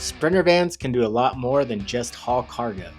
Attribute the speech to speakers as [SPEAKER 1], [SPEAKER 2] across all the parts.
[SPEAKER 1] Sprinter vans can do a lot more than just haul cargo.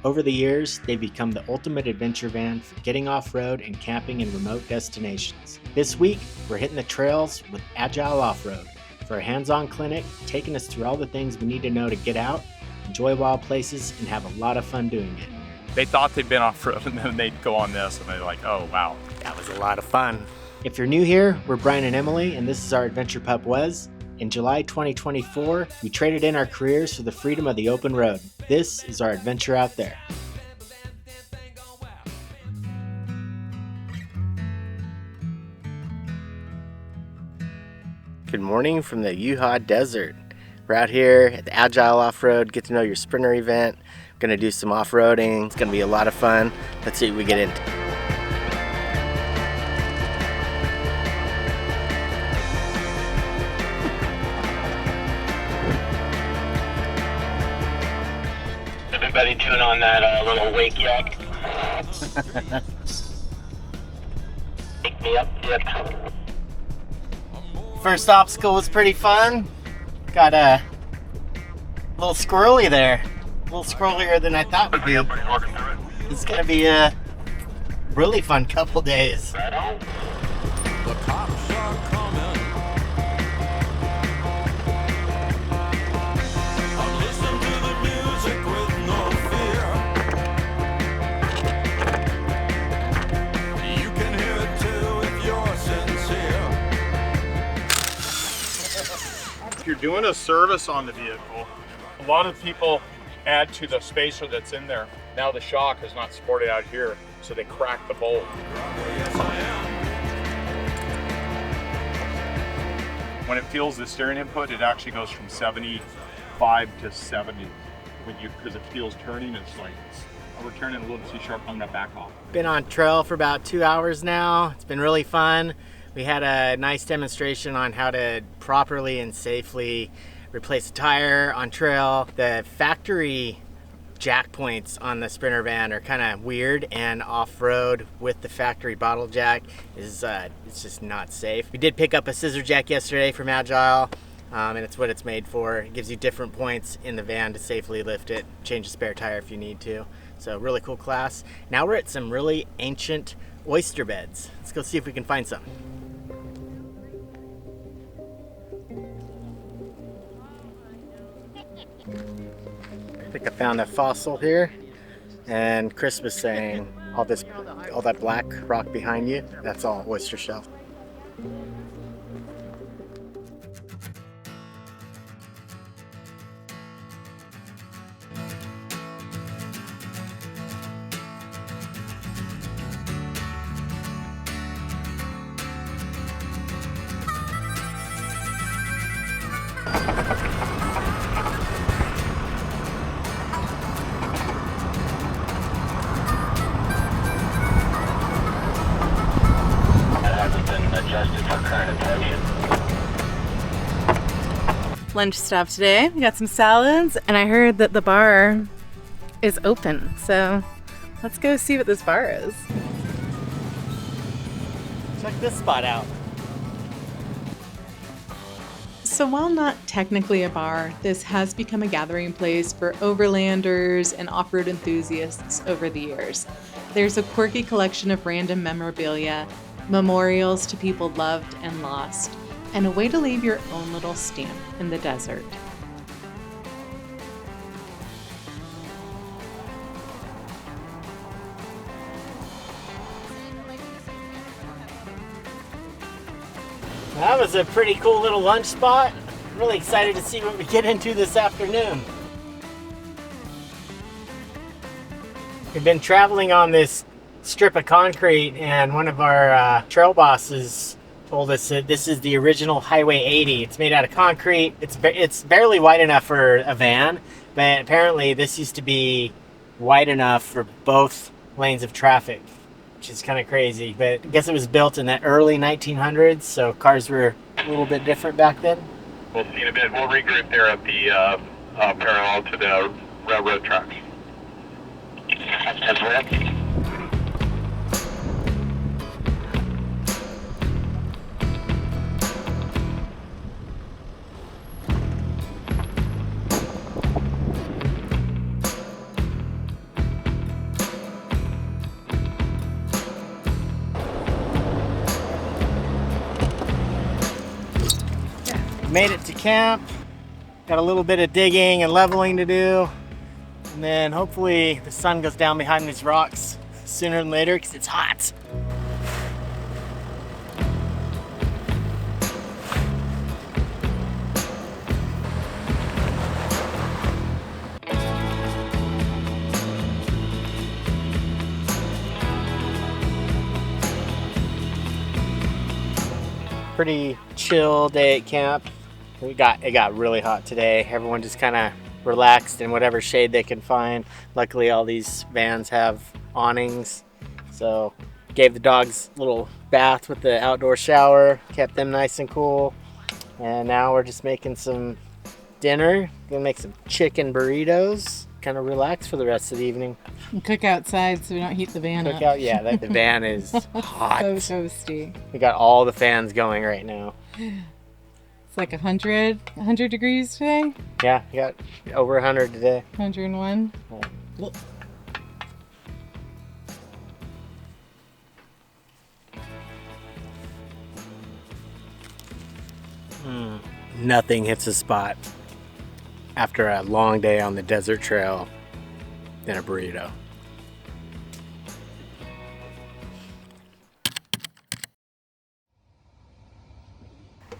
[SPEAKER 1] Over the years, they've become the ultimate adventure van for getting off-road and camping in remote destinations. This week, we're hitting the trails with Agile Offroad for a hands-on clinic, taking us through all the things we need to know to get out, enjoy wild places, and have a lot of fun doing it.
[SPEAKER 2] They thought they'd been off-road and then they'd go on this and they're like, oh wow.
[SPEAKER 1] That was a lot of fun. If you're new here, we're Brian and Emily, and this is our adventure pup, Wes. In July 2024, we traded in our careers for the freedom of the open road. This is our adventure out there. Good morning from the Utah Desert. We're out here at the Agile Offroad, get to know your Sprinter event. We're gonna do some off-roading. It's gonna be a lot of fun. Let's see what we get into.
[SPEAKER 3] Everybody doing on that little wake yak? Wake me up, yep.
[SPEAKER 1] First obstacle was pretty fun. Got a little squirrely there. A little squirrelier than I thought would be. It's gonna be a really fun couple days.
[SPEAKER 3] Right on.
[SPEAKER 4] The cops are coming. I'll listen to the music with no fear. You can hear it too if you're sincere.
[SPEAKER 2] If you're doing a service on the vehicle, a lot of people add to the spacer that's in there. Now the shock is not supported out here, so they crack the bolt.
[SPEAKER 4] Yes, I am.
[SPEAKER 2] When it feels the steering input, it actually goes from 75 to 70. Because it feels turning, it's like, we're turning a little too sharp, I'm gonna back off.
[SPEAKER 1] Been on trail for about 2 hours now. It's been really fun. We had a nice demonstration on how to properly and safely replace a tire on trail. The factory jack points on the Sprinter van are kind of weird, and off-road with the factory bottle jack is it's just not safe. We did pick up a scissor jack yesterday from Agile, and it's what it's made for. It gives you different points in the van to safely lift it, change the spare tire if you need to. So really cool class. Now we're at some really ancient oyster beds. Let's go see if we can find some. I think I found a fossil here, and Chris was saying all that black rock behind you, that's all oyster shell.
[SPEAKER 5] Lunch stop today. We got some salads, and I heard that the bar is open. So let's go see what this bar is.
[SPEAKER 1] Check this spot out.
[SPEAKER 6] So while not technically a bar, this has become a gathering place for overlanders and off-road enthusiasts over the years. There's a quirky collection of random memorabilia, memorials to people loved and lost, and a way to leave your own little stamp in the desert.
[SPEAKER 1] That was a pretty cool little lunch spot. Really excited to see what we get into this afternoon. We've been traveling on this strip of concrete, and one of our trail bosses told us that this is the original Highway 80. It's made out of concrete. It's barely wide enough for a van, but apparently this used to be wide enough for both lanes of traffic, which is kind of crazy. But I guess it was built in the early 1900s, so cars were a little bit different back then.
[SPEAKER 3] We'll see in a bit. We'll regroup there at the parallel to the railroad tracks. That's right.
[SPEAKER 1] Made it to camp. Got a little bit of digging and leveling to do. And then hopefully the sun goes down behind these rocks sooner than later because it's hot. Pretty chill day at camp. It got really hot today. Everyone just kind of relaxed in whatever shade they can find. Luckily all these vans have awnings, so gave the dogs a little bath with the outdoor shower, kept them nice and cool. And now we're just making some dinner. Gonna make some chicken burritos, kind of relax for the rest of the evening.
[SPEAKER 5] And cook outside so we don't heat the van
[SPEAKER 1] Cook
[SPEAKER 5] up.
[SPEAKER 1] out, yeah, the van is hot.
[SPEAKER 5] So toasty.
[SPEAKER 1] We got all the fans going right now.
[SPEAKER 5] It's like 100 degrees today.
[SPEAKER 1] Yeah, we got over 100 today.
[SPEAKER 5] 101.
[SPEAKER 1] Nothing hits a spot after a long day on the desert trail than a burrito.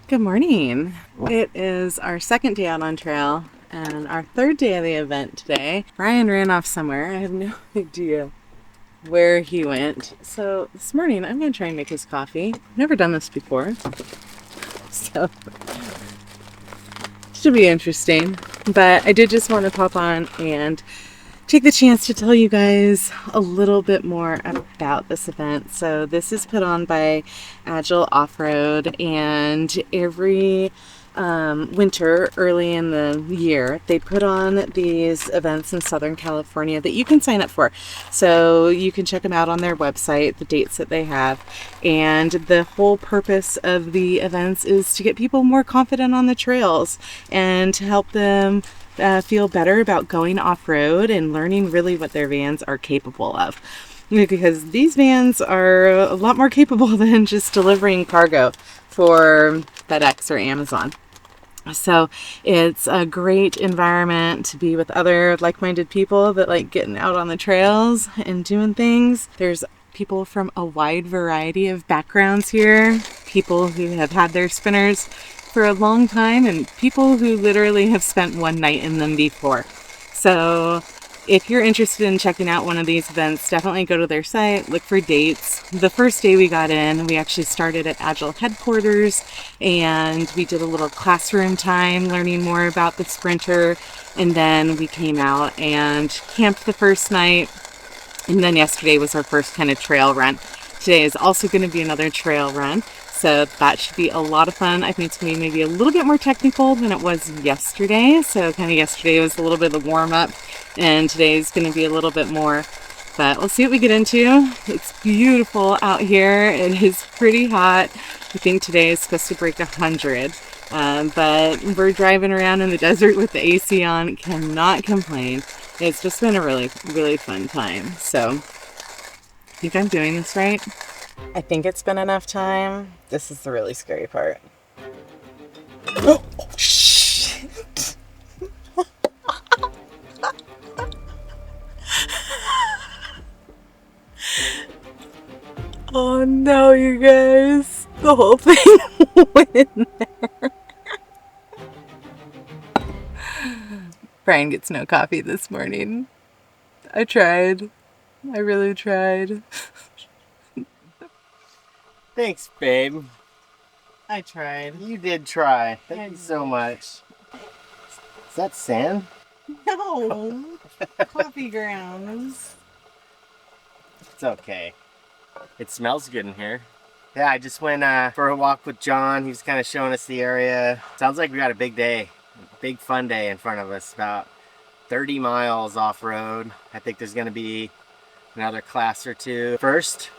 [SPEAKER 5] Good morning. It is our second day out on trail and our third day of the event today. Brian ran off somewhere. I have no idea where he went. So this morning I'm going to try and make his coffee. I've never done this before. So should be interesting. But I did just want to pop on and take the chance to tell you guys a little bit more about this event. So this is put on by Agile Offroad, and every winter early in the year they put on these events in Southern California that you can sign up for. So you can check them out on their website, the dates that they have, and the whole purpose of the events is to get people more confident on the trails and to help them feel better about going off-road and learning really what their vans are capable of. Because these vans are a lot more capable than just delivering cargo for FedEx or Amazon. So it's a great environment to be with other like-minded people that like getting out on the trails and doing things. There's people from a wide variety of backgrounds here, people who have had their spinners for a long time and people who literally have spent one night in them before. So if you're interested in checking out one of these events, definitely go to their site, look for dates. The first day we got in, we actually started at Agile headquarters and we did a little classroom time learning more about the Sprinter, and then we came out and camped the first night, and then yesterday was our first kind of trail run. Today is also going to be another trail run. So that should be a lot of fun. I think it's going to be maybe a little bit more technical than it was yesterday. So kind of yesterday was a little bit of the warm up, and today is going to be a little bit more. But we'll see what we get into. It's beautiful out here. It is pretty hot. I think today is supposed to break 100. But we're driving around in the desert with the AC on. Cannot complain. It's just been a really, really fun time. So I think I'm doing this right. I think it's been enough time. This is the really scary part. Oh, shit. Oh no, you guys. The whole thing went in there. Brian gets no coffee this morning. I tried. I really tried.
[SPEAKER 1] Thanks, babe.
[SPEAKER 5] I tried.
[SPEAKER 1] You did try. Thank you so much. Is that sand?
[SPEAKER 5] No. Coffee grounds.
[SPEAKER 1] It's okay. It smells good in here. Yeah, I just went for a walk with John. He was kind of showing us the area. Sounds like we got a big day. Big fun day in front of us. About 30 miles off-road. I think there's going to be another class or two. First,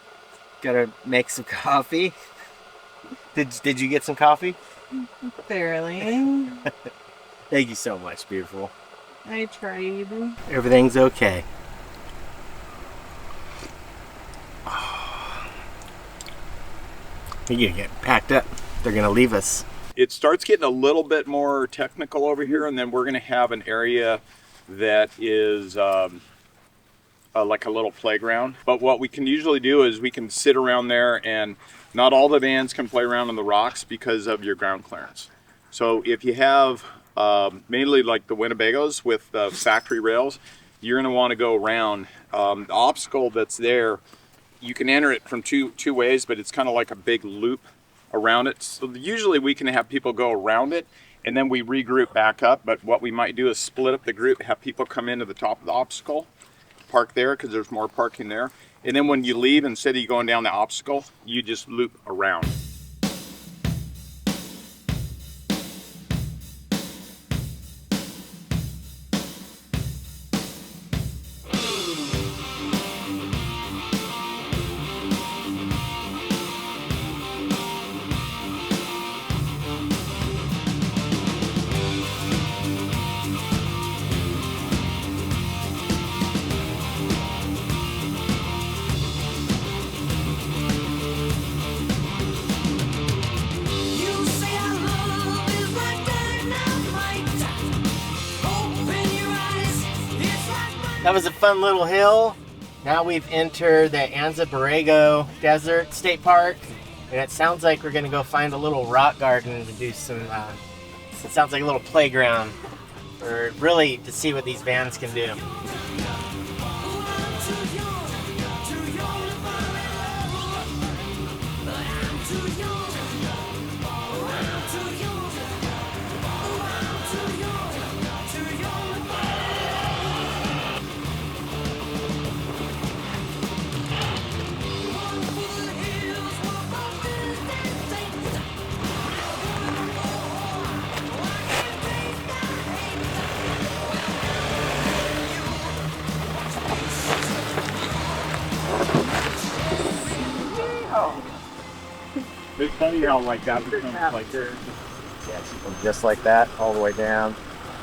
[SPEAKER 1] gotta make some coffee. Did you get some coffee?
[SPEAKER 5] Barely.
[SPEAKER 1] Thank you so much, beautiful.
[SPEAKER 5] I tried.
[SPEAKER 1] Everything's okay. We gotta get packed up. They're gonna leave us.
[SPEAKER 2] it starts getting a little bit more technical over here, and then we're going to have an area that is like a little playground. But what we can usually do is we can sit around there, and not all the vans can play around on the rocks because of your ground clearance. So if you have mainly like the Winnebagos with factory rails, you're going to want to go around. The obstacle that's there, you can enter it from two ways, but it's kind of like a big loop around it. So usually we can have people go around it, and then we regroup back up. But what we might do is split up the group, have people come into the top of the obstacle, park there because there's more parking there. And then when you leave, instead of you going down the obstacle, you just loop around.
[SPEAKER 1] That was a fun little hill. Now we've entered the Anza Borrego Desert State Park, and it sounds like we're gonna go find a little rock garden to do some, it sounds like a little playground, or really to see what these vans can do.
[SPEAKER 2] It's funny how like that becomes like
[SPEAKER 1] Yeah, just like that, all the way down.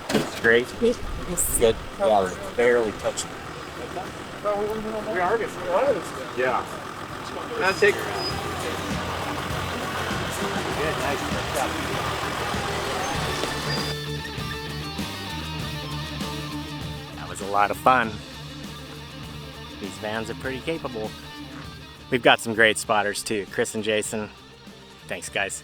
[SPEAKER 1] It's great. Good. Yeah, barely touched it.
[SPEAKER 2] yeah.
[SPEAKER 1] That's it. Good, nice job. That was a lot of fun. These vans are pretty capable. We've got some great spotters too, Chris and Jason. Thanks, guys.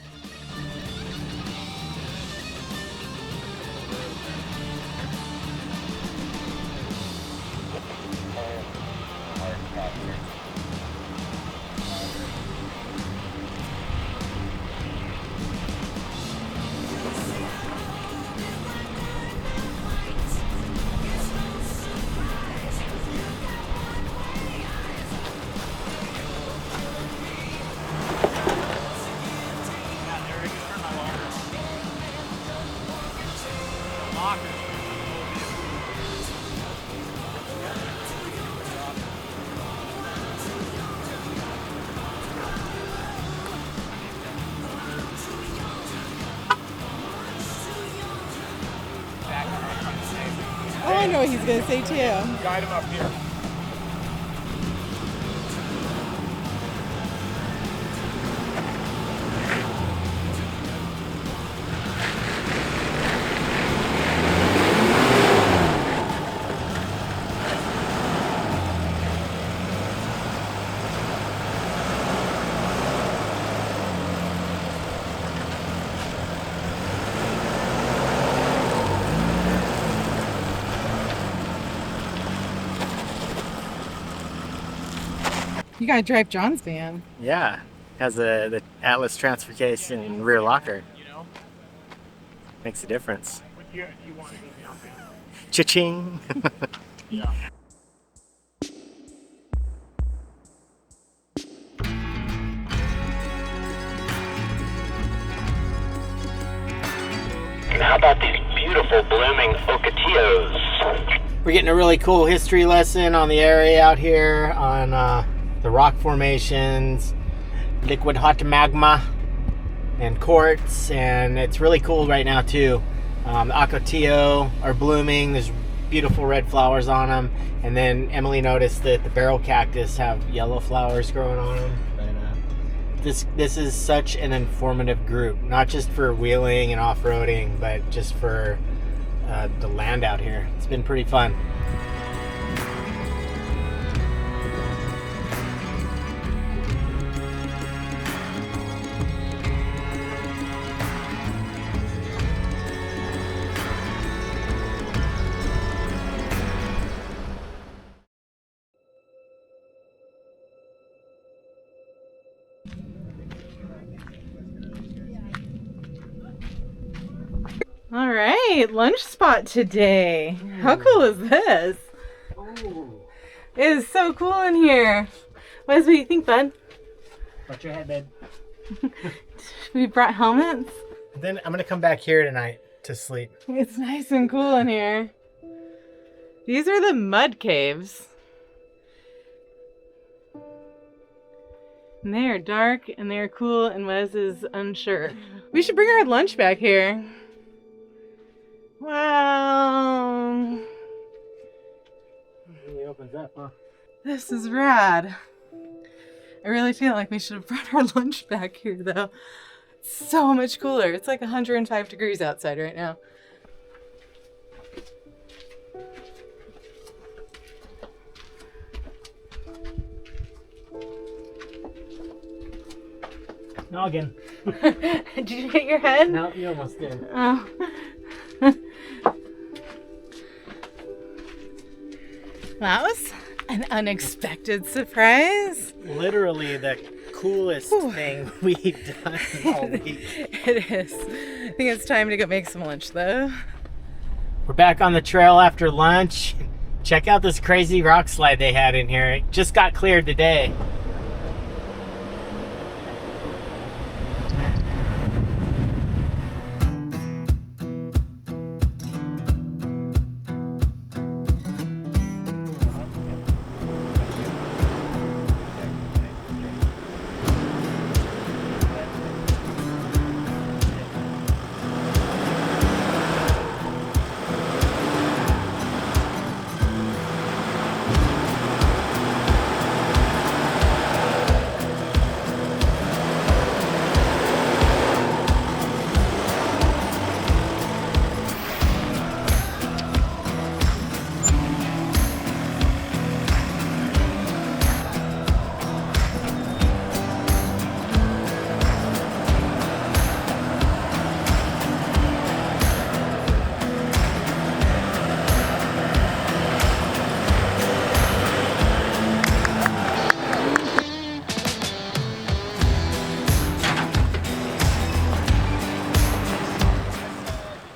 [SPEAKER 6] Oh, I know what he's going to say too.
[SPEAKER 2] Guide him up here.
[SPEAKER 6] You got to drive John's van.
[SPEAKER 1] Yeah, has the Atlas transfer case and rear locker. Makes a difference. Cha-ching!
[SPEAKER 2] Yeah.
[SPEAKER 3] And how about these beautiful blooming ocotillos?
[SPEAKER 1] We're getting a really cool history lesson on the area out here on the rock formations, liquid hot magma, and quartz, and it's really cool right now too. The ocotillo are blooming. There's beautiful red flowers on them, and then Emily noticed that the barrel cactus have yellow flowers growing on them. But This is such an informative group, not just for wheeling and off-roading, but just for the land out here. It's been pretty fun.
[SPEAKER 5] All right, lunch spot today. How cool is this? It is so cool in here. What do you think, bud?
[SPEAKER 1] Watch your head, babe.
[SPEAKER 5] We brought helmets.
[SPEAKER 1] Then I'm gonna come back here tonight to sleep.
[SPEAKER 5] It's nice and cool in here. These are the mud caves. And they are dark and they are cool, and Wes is unsure. We should bring our lunch back here. Wow.
[SPEAKER 1] It really opens up, huh?
[SPEAKER 5] This is rad. I really feel like we should have brought our lunch back here, though. It's so much cooler. It's like 105 degrees outside right now.
[SPEAKER 1] Noggin.
[SPEAKER 5] Did you hit your head?
[SPEAKER 1] No, you almost did.
[SPEAKER 5] Oh. That was an unexpected surprise.
[SPEAKER 1] Literally the coolest thing we've done all week.
[SPEAKER 5] It is. I think it's time to go make some lunch, though.
[SPEAKER 1] We're back on the trail after lunch. Check out this crazy rock slide they had in here. It just got cleared today.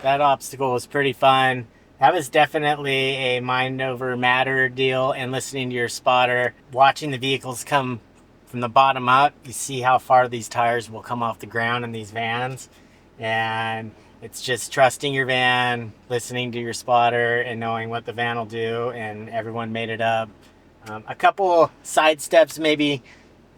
[SPEAKER 1] That obstacle was pretty fun. That was definitely a mind over matter deal, and listening to your spotter, watching the vehicles come from the bottom up, you see how far these tires will come off the ground in these vans. And it's just trusting your van, listening to your spotter, and knowing what the van will do, and everyone made it up. A couple side steps maybe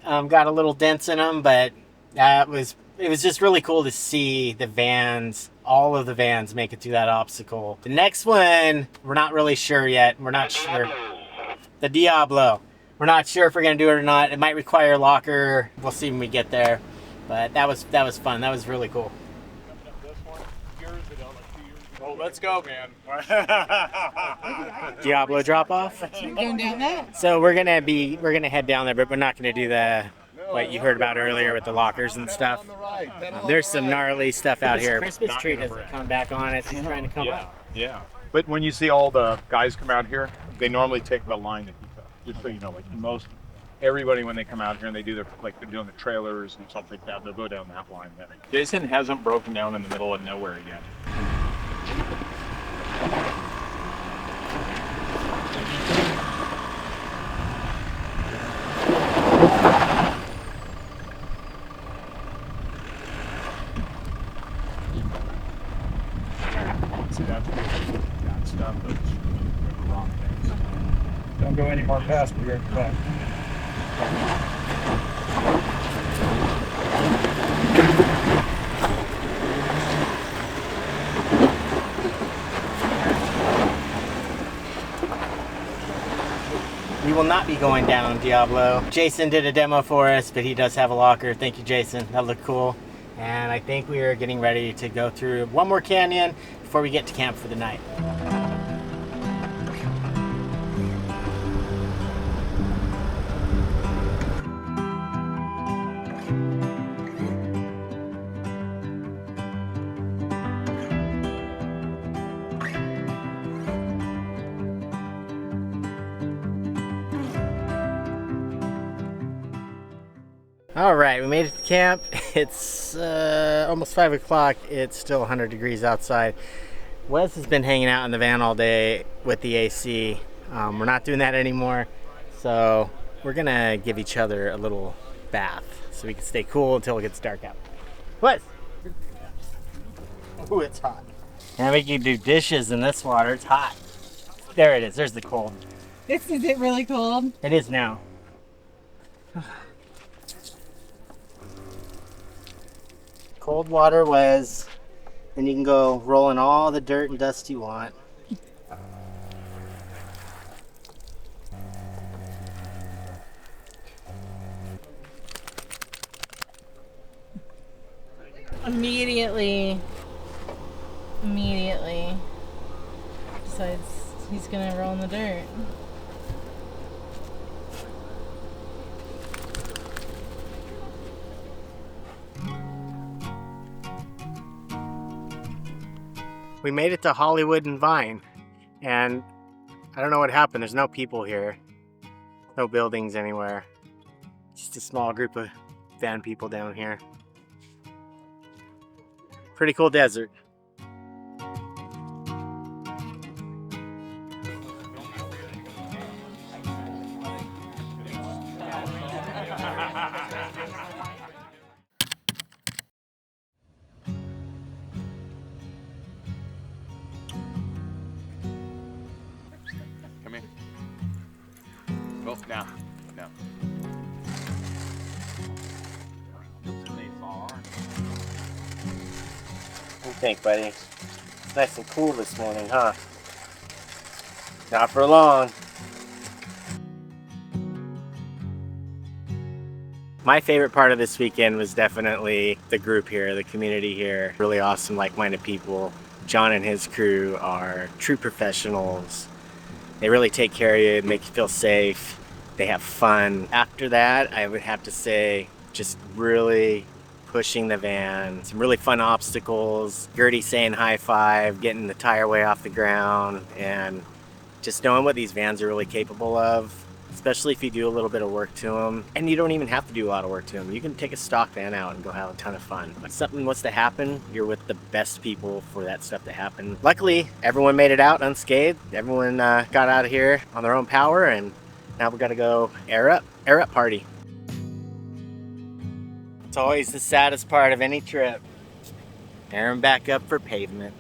[SPEAKER 1] got a little dents in them, but it was just really cool to see the vans, all of the vans, make it through that obstacle. The next one, we're not really sure yet. We're not sure. The Diablo. We're not sure if we're gonna do it or not. It might require a locker. We'll see when we get there. But that was fun. That was really cool.
[SPEAKER 2] Oh, let's go, man.
[SPEAKER 1] Diablo drop off.
[SPEAKER 5] You're going down that?
[SPEAKER 1] So we're gonna head down there, but we're not gonna do what you heard about earlier with the lockers and stuff. There's some gnarly stuff out here. Christmas tree doesn't come back on it. He's trying to come up.
[SPEAKER 7] Yeah. But when you see all the guys come out here, they normally take the line that you cut. Just so you know, like everybody when they come out here and they do they're doing the trailers and stuff like that, they'll go down that line then.
[SPEAKER 2] Jason hasn't broken down in the middle of nowhere yet.
[SPEAKER 7] See that stuff, that's the wrong things.
[SPEAKER 8] Don't go any more past me right back.
[SPEAKER 1] We will not be going down Diablo. Jason did a demo for us, but he does have a locker. Thank you, Jason. That looked cool. And I think we are getting ready to go through one more canyon before we get to camp for the night. All right, we made it to camp. It's almost 5 o'clock. It's still 100 degrees outside. Wes has been hanging out in the van all day with the AC. We're not doing that anymore. So we're gonna give each other a little bath so we can stay cool until it gets dark out. Wes? Ooh, it's hot. And we can do dishes in this water. It's hot. There it is. There's the cold.
[SPEAKER 5] Is it really cold?
[SPEAKER 1] It is now. Cold water was, and you can go roll in all the dirt and dust you want.
[SPEAKER 5] Immediately decides he's gonna roll in the dirt.
[SPEAKER 1] We made it to Hollywood and Vine, and I don't know what happened. There's no people here, no buildings anywhere. Just a small group of van people down here. Pretty cool desert.
[SPEAKER 2] Come here. Oh, now. No.
[SPEAKER 1] What do you think, buddy? It's nice and cool this morning, huh? Not for long. My favorite part of this weekend was definitely the group here, the community here. Really awesome, like-minded people. John and his crew are true professionals. They really take care of you, make you feel safe. They have fun. After that, I would have to say just really pushing the van. Some really fun obstacles. Gertie saying high five, getting the tire way off the ground, and just knowing what these vans are really capable of, especially if you do a little bit of work to them. And you don't even have to do a lot of work to them. You can take a stock van out and go have a ton of fun. If something wants to happen, you're with the best people for that stuff to happen. Luckily, everyone made it out unscathed. Everyone got out of here on their own power, and now we're gonna go air up party. It's always the saddest part of any trip. Airing back up for pavement.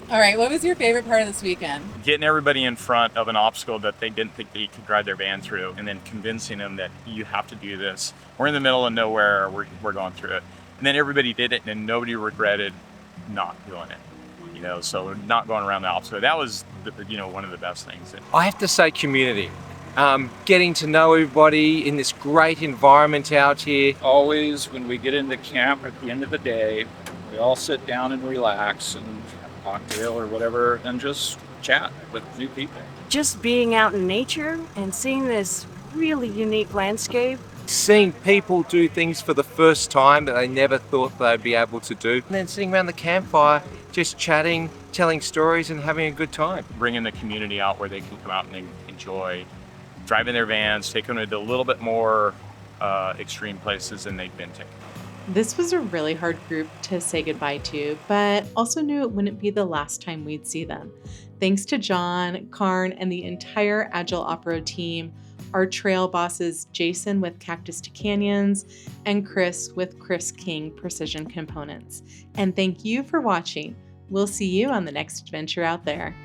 [SPEAKER 5] All right, what was your favorite part of this weekend?
[SPEAKER 7] Getting everybody in front of an obstacle that they didn't think they could drive their van through, and then convincing them that you have to do this. We're in the middle of nowhere, we're going through it. And then everybody did it, and nobody regretted not doing it. You know, so not going around the obstacle. That was, one of the best things.
[SPEAKER 9] I have to say community. Getting to know everybody in this great environment out here.
[SPEAKER 10] Always, when we get into camp at the end of the day, we all sit down and relax and have a cocktail or whatever and just chat with new people.
[SPEAKER 11] Just being out in nature and seeing this really unique landscape.
[SPEAKER 9] Seeing people do things for the first time that they never thought they'd be able to do. And then sitting around the campfire, just chatting, telling stories and having a good time.
[SPEAKER 7] Bringing the community out where they can come out and enjoy driving their vans, taking them to a little bit more extreme places than they've been to.
[SPEAKER 6] This was a really hard group to say goodbye to, but also knew it wouldn't be the last time we'd see them. Thanks to John, Karn, and the entire Agile Offroad team, our trail bosses Jason with Cactus to Canyons, and Chris with Chris King Precision Components. And thank you for watching. We'll see you on the next adventure out there.